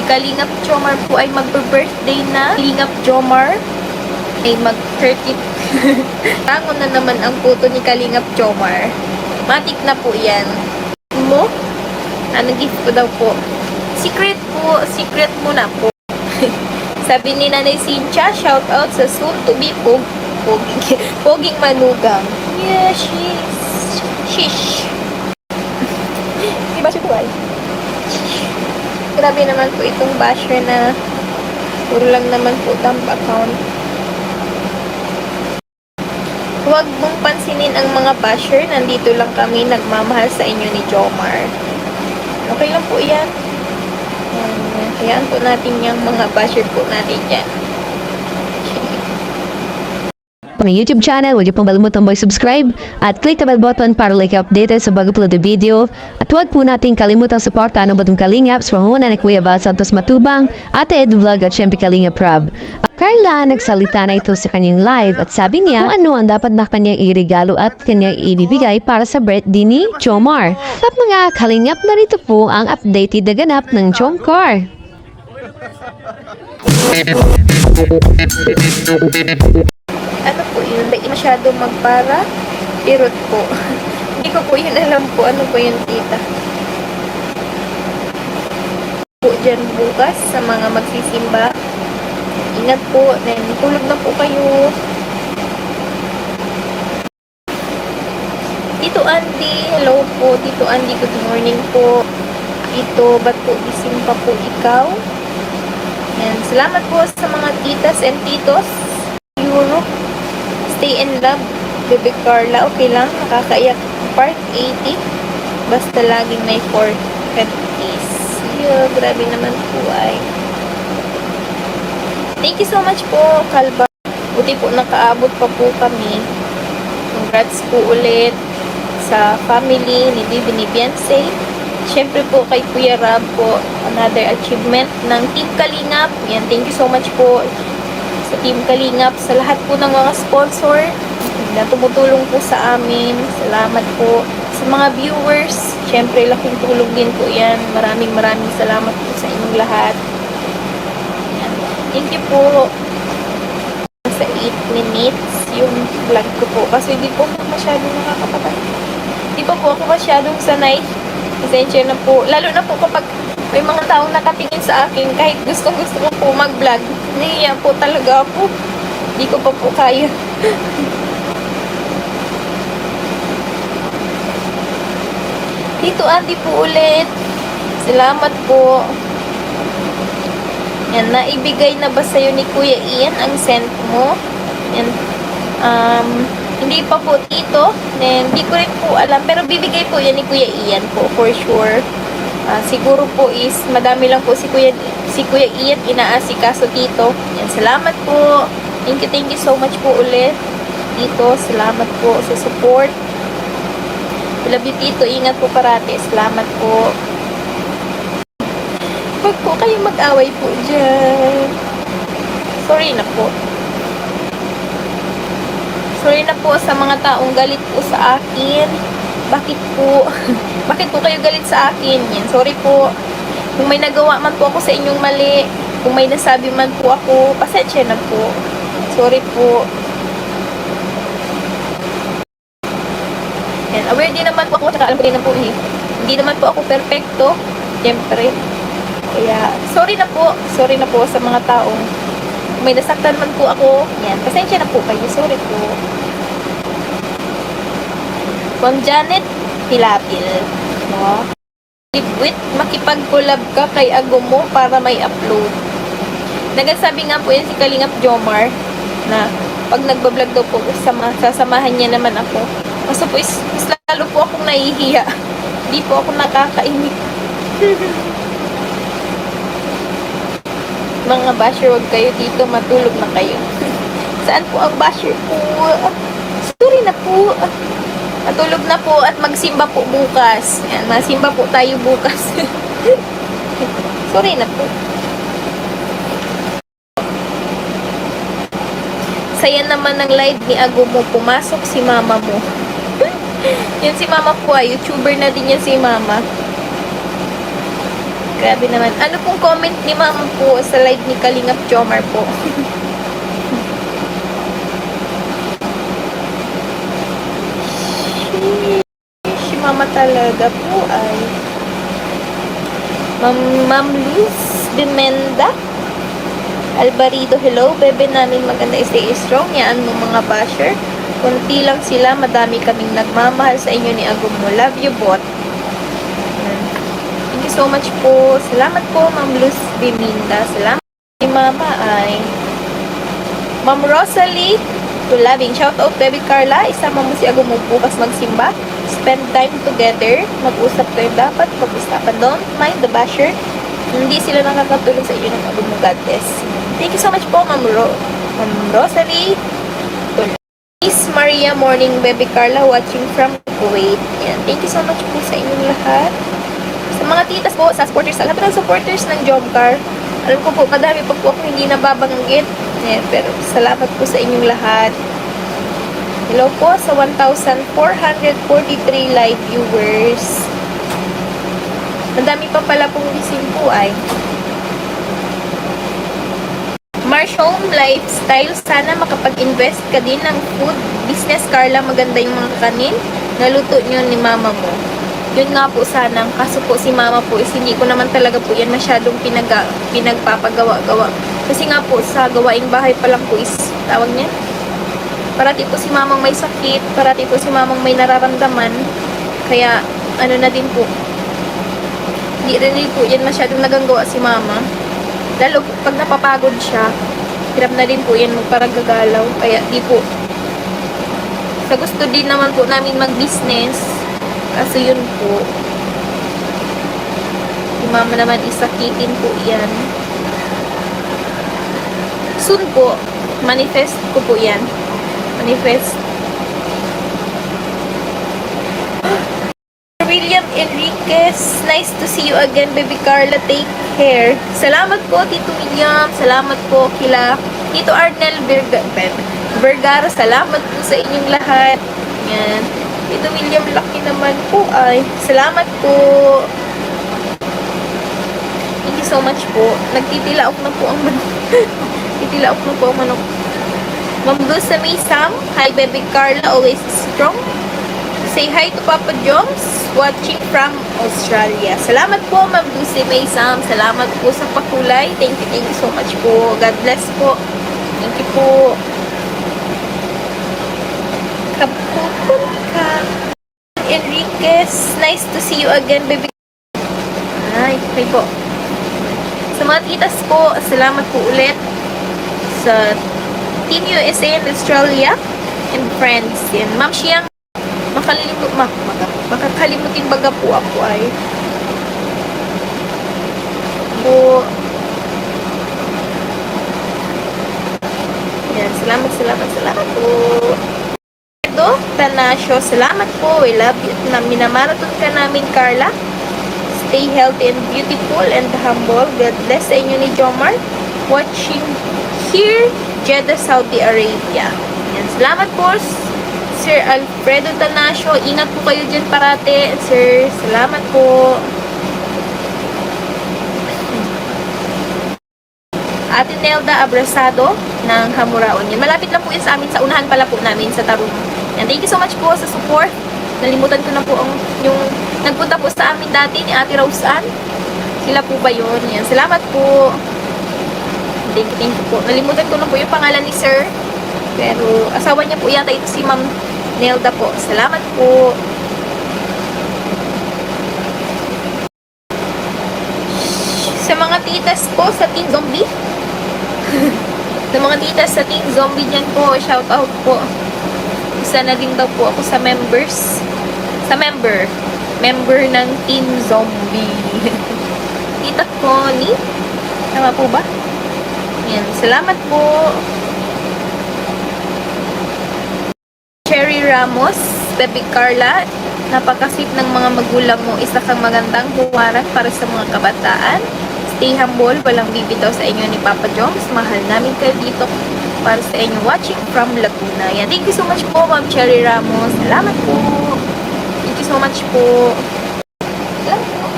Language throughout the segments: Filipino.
Kalingap Jomar po ay magbe-birthday na. Kalingap Jomar ay mag-30. Tango na naman ang puto ni Kalingap Jomar. Matik na po yan. Mo? Ano gift ko daw po? Secret po. Secret muna po. Sabi ni Nanay Cynthia, shout out sa soon to be poging manugang. Yeah, shish. Diba siya buhay? Grabe naman po itong basher na puro lang naman po dump account. Huwag mong pansinin ang mga basher. Nandito lang kami nagmamahal sa inyo ni Jomar. Okay lang po yan. Hayaan po natin yung mga basher po natin dyan. Pang YouTube channel, huwag niyo pong balimutang mag-subscribe at click the bell button para like updated sa bago upload na video. At huwag po natin kalimutang suportahan ang Batong Kalingaps from Muna ni Kuya Val Santos Matubang, Ate Ed Vlog at syempre Kalingap Rob. Carla, nagsalita na ito sa kanyang live at sabi niya kung ano ang dapat na kanyang irigalo at kanyang ibibigay para sa birthday ni Jomar. At mga Kalingap, narito po ang updated na ganap ng Jomcar. Ano po yun? Hindi masyado magpara. Pirot po. Hindi ko po yun alam po. Ano po yun, tita? Po dyan bukas sa mga magsisimba. Ingat po. Then, tulog na po kayo. Tito Andy, hello po. Tito Andy, good morning po. Tito, ba't po isimba po ikaw? And salamat po sa mga titas and titos. Europe. Stay in love. Bebe Carla, okay lang. Nakakaiyak. Part 80. Basta laging may 450s. Grabe naman po ay. Thank you so much po, Kalba. Buti po nakaabot pa po kami. Congrats po ulit sa family ni Bibi ni Beyonce. Siyempre po kay Kuya Rab po, another achievement ng Team Kalingap. Yan, thank you so much po sa Team Kalingap, sa lahat po ng mga sponsor na tumutulong po sa amin. Salamat po sa mga viewers. Siyempre, laking tulong din po yan. Maraming salamat po sa inyong lahat. Yan. Thank you po. Sa 8 minutes yung vlog ko po. Kasi di po ako masyadong nakakapatay. Di pa po ako masyadong sanay. Pasensya na po. Lalo na po kapag may mga taong nakatingin sa akin, kahit gustong gusto ko po mag-vlog, nahiya po talaga ako. Di ko pa po kaya. Tito Andy po ulit. Salamat po. Yan, naibigay na ba sa'yo ni Kuya Ian ang sent mo? Yan. Hindi pa po tito. Hindi ko rin po alam. Pero bibigay po yan ni Kuya Ian po, for sure. Siguro po is madami lang po si Kuya Ian inaasikaso tito. Yan, salamat po. Thank you so much po ulit. Tito, salamat po sa support. Love you, tito. Ingat po parati. Salamat po. Huwag po kayong mag-away po dyan. Sorry na po. Sorry na po sa mga taong galit po sa akin. Bakit po? Bakit po kayo galit sa akin? Yan, sorry po. Kung may nagawa man po ako sa inyong mali, kung may nasabi man po ako, pasensya na po. Sorry po. Yan, aware din naman po ako, tsaka alam ko din na po hindi naman po ako perfecto. Siyempre. Kaya, sorry na po. Sorry na po sa mga taong kung may nasaktan man po ako. Yan, pasensya na po kayo. Sorry po. From Janet Pilapil. No? Wait, makipag-collab ka kay Ago mo para may upload. Nagsasabi nga po yan si Kalingap Jomar na pag nagbablog daw po, sasamahan niya naman ako. Kaso po, mas lalo po akong nahihiya. Hindi po ako nakakainig. Mga basher, wag kayo dito, matulog na kayo. Saan po ang basher po? Sorry na po. Matulog na po at magsimba po bukas. Ayan, masimba po tayo bukas. Sorry na po. Saya naman ng live ni Ago mo. Pumasok si mama mo. Yan si mama po ay YouTuber na din yan si mama. Grabe naman. Ano pong comment ni ma'am po sa live ni Kalingap Jomar po? Si mama talaga po ay Ma'am Luz Demenda Alvarido, hello. Bebe namin maganda, stay strong. Yan mo mga basher. Kunti lang sila, madami kaming nagmamahal sa inyo ni Agumo. Love you, bot. Yan. Thank you so much po. Salamat po, Ma'am Luz Demenda. Salamat. Si mama ay Ma'am Rosalie Tulabing. Shout out, Baby Carla. Isama mo si Agumo bukas magsimba. Spend time together. Mag-usap kayo dapat. Pag-usapan. Don't mind the basher. Hindi sila nakakatulong sa inyo ng Agumo, God bless. Thank you so much po, Ma'am Rosalie. Miss Maria Morning, Baby Carla, watching from Kuwait. Yan. Thank you so much po sa inyong lahat. Sa mga titas po, sa supporters, sa lahat ng supporters ng Jomcar. Alam ko po, kadami pa po ako hindi nababanggit. Yan. Pero salamat po sa inyong lahat. Hello po sa 1,443 live viewers. Madami pa pala pong gising po ay. Marsh Home Lifestyle, sana makapag-invest ka din ng food business, Carla. Maganda yung mga kanin. Naluto nyo ni mama mo. Yun nga po sana. Kaso po si mama po is hindi ko naman talaga po yan masyadong pinagpapagawa-gawa. Kasi nga po sa gawaing bahay pa lang po is tawag niya. Parati po si mamang may sakit. Parati po si mamang may nararamdaman. Kaya ano na din po. Hindi rin po yan masyadong nagagawa si mama. Lalo pag napapagod siya, hirap na din po yan magparagagalaw. Kaya di po. Sa gusto din naman po namin mag-business. Kasi yun po. Si mama naman isakitin po yan. Soon po, manifest ko po yan. Manifest. William Enriquez, nice to see you again, Baby Carla. Take care. Salamat po, Tito William. Salamat po kila Tito Arnel Vergara. Salamat po sa inyong lahat. Yan. Tito William, laki naman po ay. Salamat po. Thank you so much po. Nagtitilaok na po ang manok. Titilaok na po ang manok. Ma'am Luz May Sam. Hi, Baby Carla. Always strong. Say hi to Papa Joms, watching from Australia. Salamat po, Ma'am Lucy May Sam. Salamat po sa pakulay. Thank you so much po. God bless po. Thank you po. Kapupun ka. Enriquez, nice to see you again, baby. Ay, okay po. Sa mga titas po, salamat po ulit sa Team USA and Australia and friends. Yan. Ma'am Siyang, makakalimutin baga po ako ay po. Yan, salamat po. Edo Tanasio, salamat po. We love you. Minamarathon ka namin, Carla. Stay healthy and beautiful and humble. God bless sa inyo ni Jomar. Watching here, Jeddah, Saudi Arabia. Yan, salamat po. Sir Alfredo Tanasio, ingat po kayo dyan parate. Sir, salamat po. Ate Nelda Abrasado ng Hamuraon. Yan, malapit lang po yan sa amin. Sa unahan pala po namin sa Taruma. Yan, thank you so much po sa support. Nalimutan ko na po yung nagpunta po sa amin dati ni Ate Rose Ann. Sila po ba yun? Yan, salamat po. Thank you po. Nalimutan ko na po yung pangalan ni Sir. Pero asawa niya po yata ito si Ma'am Nelda po. Salamat po. Sa mga titas po sa Team Zombie. Sa mga titas sa Team Zombie dyan po, shout out po. Isa na din daw po ako sa members. Sa member ng Team Zombie. Tita Connie. Tama po ba? Yan. Salamat po. Cherry Ramos, Baby Carla, napakasweet ng mga magulang mo. Isa kang magandang huwaran para sa mga kabataan. Stay humble, walang bibitaw sa inyo ni Papa Joms. Mahal namin kayo dito para sa inyo. Watching from Laguna. Yan. Thank you so much po, Ma'am Cherry Ramos. Salamat po. Thank you so much po. Salamat po.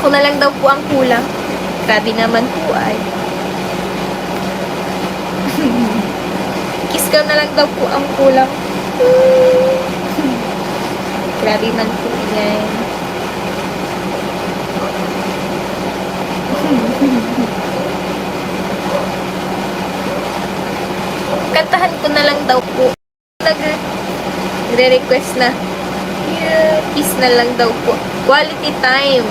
Ako na lang daw po ang kulang. Grabe naman po ay. Kiss ka na lang daw po ang kulang. Grabe man po yan. Kantahan ko na lang daw po. Nagre-request na. Yeah, kiss na lang daw po. Quality time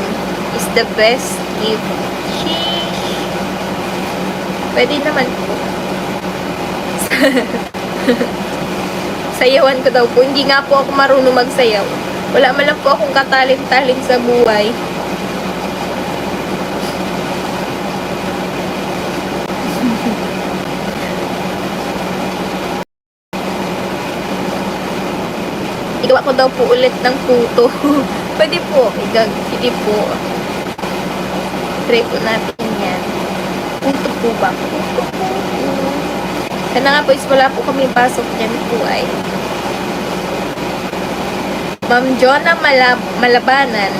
is the best gift. Sheesh. Pwede naman po. Sayawan ko daw po. Hindi nga po ako marunong magsayaw. Wala man lang po akong katalim-talim sa buhay. Igawa ko daw po ulit ng puto. Pwede po. Sige po. Try po natin yan. Puto po ba? Puto po. Sana nga po is wala po kami pasok dyan po ay. Ma'am Jonah Malabanan.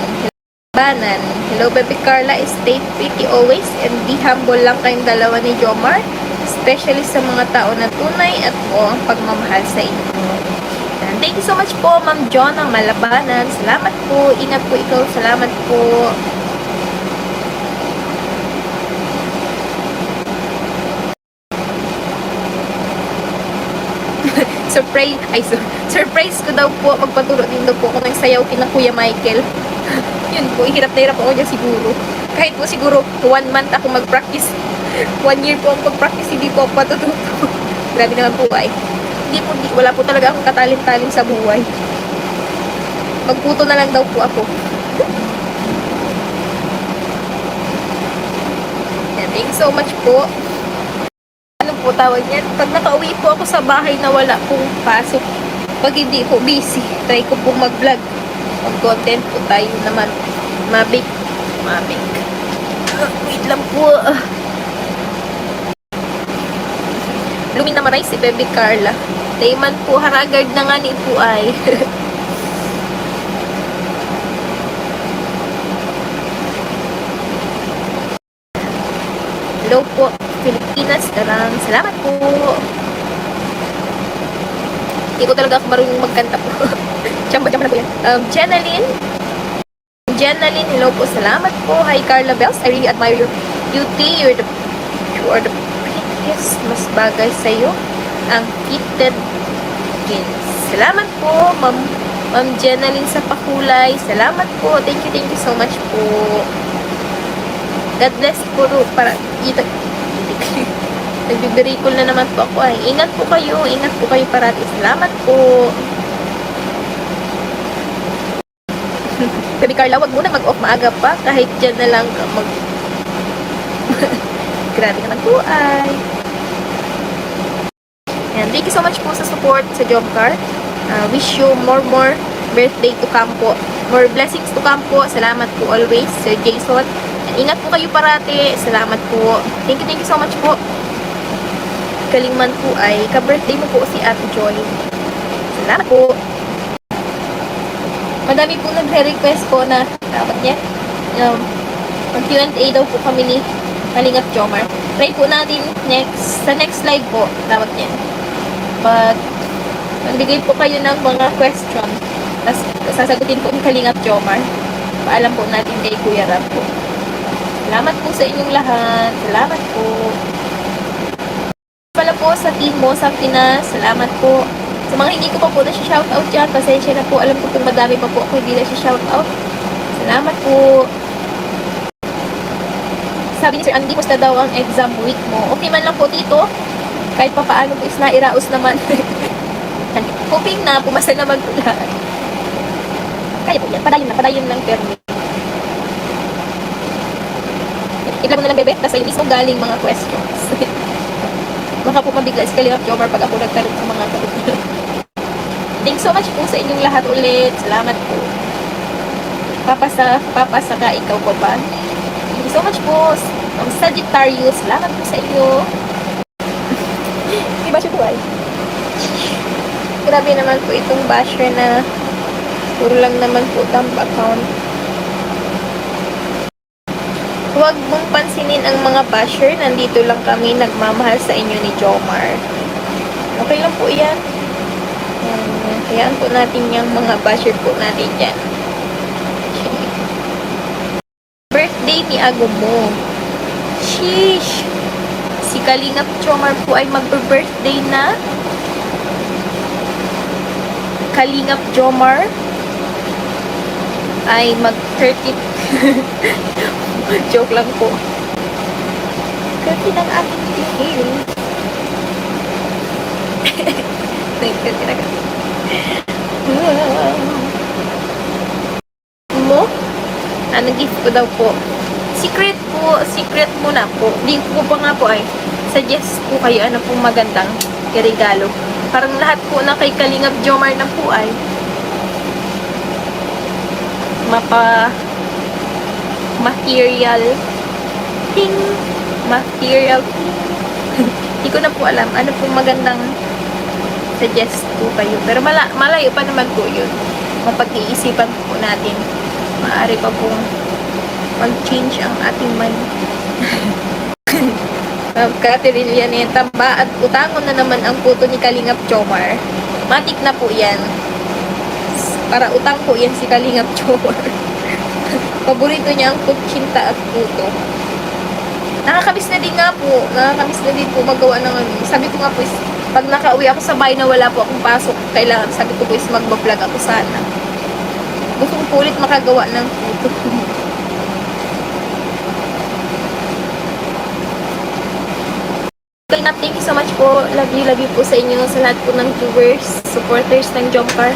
Hello, baby Carla. Stay pretty always and be humble lang kayong dalawa ni Jomar. Especially sa mga tao na tunay at po ang pagmamahal sa inyo. And thank you so much po, Ma'am Jonah Malabanan. Salamat po. Ingat po ikaw. Salamat po. Surprise ko daw po, magpaturo din daw po ako ng sayaw kina Kuya Michael. Yun po, hirap na hirap ako dyan siguro. Kahit po siguro 1 month ako mag-practice. 1 year po ako mag-practice, hindi po ako matututo. Grabe naman po ay. Wala po talaga akong katalin-talin sa buhay. Magputo na lang daw po ako. And thank you so much po. Ano po tawag niyan? Pag nakauwi po ako sa bahay na wala pong pasok, pag hindi po busy, try ko po mag-vlog. Mag-content po tayo naman. Mabik. Wait lang po. Lumina maray si Baby Carla. Dayman po, haragard na nga ni po ay. Hello po, Pilipinas. Salamat po. Hindi ko talaga ako marunong magkanta po. Chamba na po yan. Jenaline, hello po. Salamat po. Hi, Carla Bells. I really admire your beauty. You are the prettiest. Mas bagay sa'yo ang fitted jeans. Salamat po, Ma'am Jenaline sa pakulay. Salamat po. Thank you so much po. God bless po para nagbe-recall na naman po ako ay. Ingat po kayo parati. Salamat po. Baby Carla, wag muna mag-off maaga pa. Kahit dyan na lang grabe naman po ay. And thank you so much po sa support sa Jomcar. Wish you more birthday to come po. More blessings to come po. Salamat po always, Sir Jason. And ingat po kayo parati. Salamat po. Thank you so much po. Kalingman po ay ka-birthday mo po si Ate Joy. Salamat po. Madami po nagre-request po na dapat niya. Mag-Q&A daw po kami ni Kalingap Jomar. Try po natin sa next live po. Dapat niya. Magbigay po kayo ng mga question. Tapos sasagutin po ni Kalingap Jomar. Paalam po natin kay Kuya Rab po. Salamat po sa inyong lahat. Salamat po. Pala po sa team mo sa Pinas. Salamat po. Sa mga hindi ko pa po na-shoutout dyan, pasensya na po. Alam ko kung madami pa po ako hindi na-shoutout. Salamat po. Sabi ni Sir Andy, musta daw ang exam week mo? Okay man lang po, Tito. Kahit pa paano po is nairaos naman. Hoping na, pumasa naman po lahat. Kaya po yan. Padayon lang permit. Ilan mo na lang, bebe. Tapos ayun mismo galing mga questions. Baka po mabigla si Kalingap Jomar pag ako nagkaroon sa mga kagustuhan. Thanks so much po sa inyong lahat ulit. Salamat po. Papa saka ikaw po ba? Thank you so much po. Ang Sagittarius, salamat po sa inyo. May basher po ay. Grabe naman po itong basher na puro lang naman po dump account. Huwag mong pansinin ang mga basher. Nandito lang kami nagmamahal sa inyo ni Jomar. Okay lang po yan. Hayaan po natin yung mga basher po natin dyan. Birthday ni Agumo. Sheesh! Si Kalingap Jomar po ay magbe-birthday na. Kalingap Jomar ay mag-30. Joke lang po. 30 ng aking tingin. Mo? Ano gift ko daw po? Secret po. Secret muna po. Di ko pa nga po ay suggest po kayo ano pong magandang regalo. Parang lahat po na kay Kalingap Jomar na po ay material ting. Material ting. Hindi ko na po alam ano pong magandang suggest po kayo. Pero malayo pa naman po yun. Mapag-iisipan po natin. Maaari pa pong mag-change ang ating mind. Catherine yan tamba at utangon na naman ang puto ni Kalingap Jomar. Matik na po yan. Para utang po yan si Kalingap Jomar. Paborito niya ang kutsinta at puto. Nakakamiss na din nga po. Nakakamiss na din po magawa ng ano. Sabi ko nga po is, pag nakauwi ako sa bahay na wala po akong pasok, kailangan, sabi ko po is magbablog ako sana. Gusto ko po ulit makagawa ng puto. Thank you so much po. Love you po sa inyo, sa lahat po ng viewers, supporters ng Jomcar.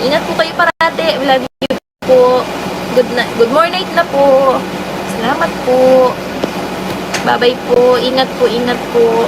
Ingat po kayo parati. Love you po. Good morning na po. Salamat po. Bye-bye po. Ingat po, ingat po.